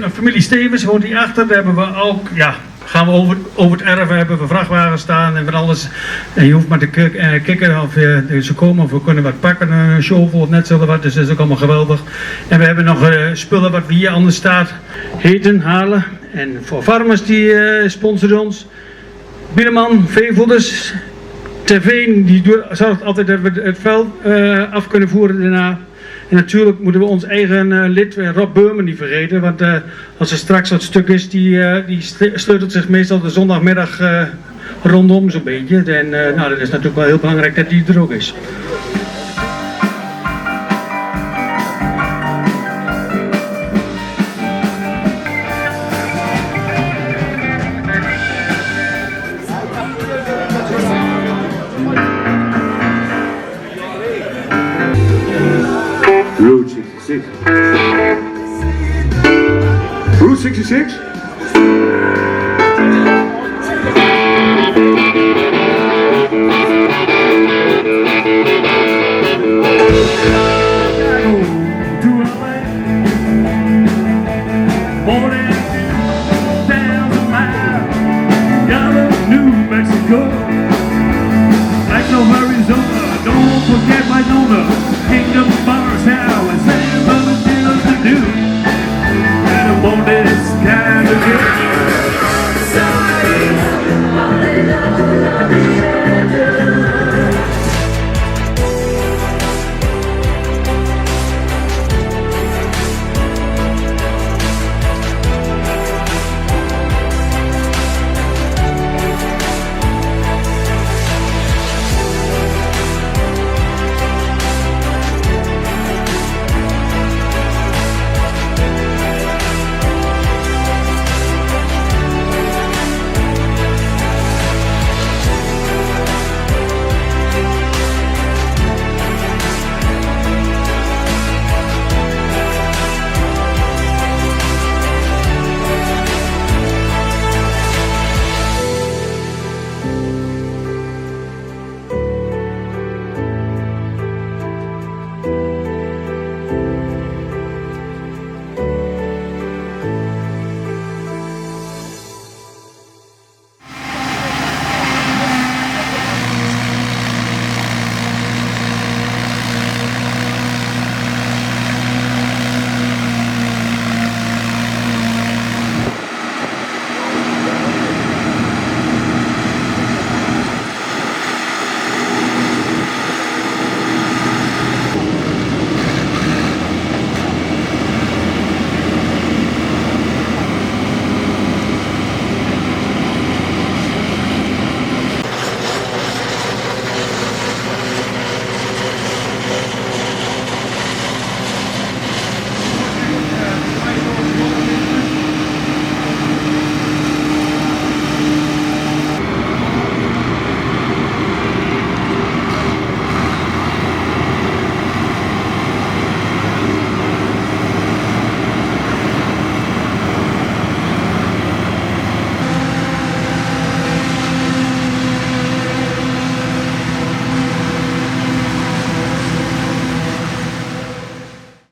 En familie Stevens woont hierachter. Daar hebben we ook, ja, gaan we over het erf, hebben we vrachtwagens staan en van alles. En je hoeft maar te kijken of ze komen of we kunnen wat pakken, een shovel of net zo wat. Dus dat is ook allemaal geweldig. En we hebben nog spullen wat we hier anders staat heten, halen. En voor farmers die sponsoren ons. Binnenman, veevoeders, TV, die zorgt altijd dat we het veld af kunnen voeren daarna. En natuurlijk moeten we ons eigen lid Rob Beurman niet vergeten, want als er straks wat stuk is, die sleutelt zich meestal de zondagmiddag rondom zo'n beetje. En nou, dat is natuurlijk wel heel belangrijk dat die er ook is. Route 66. Route 66? Morning.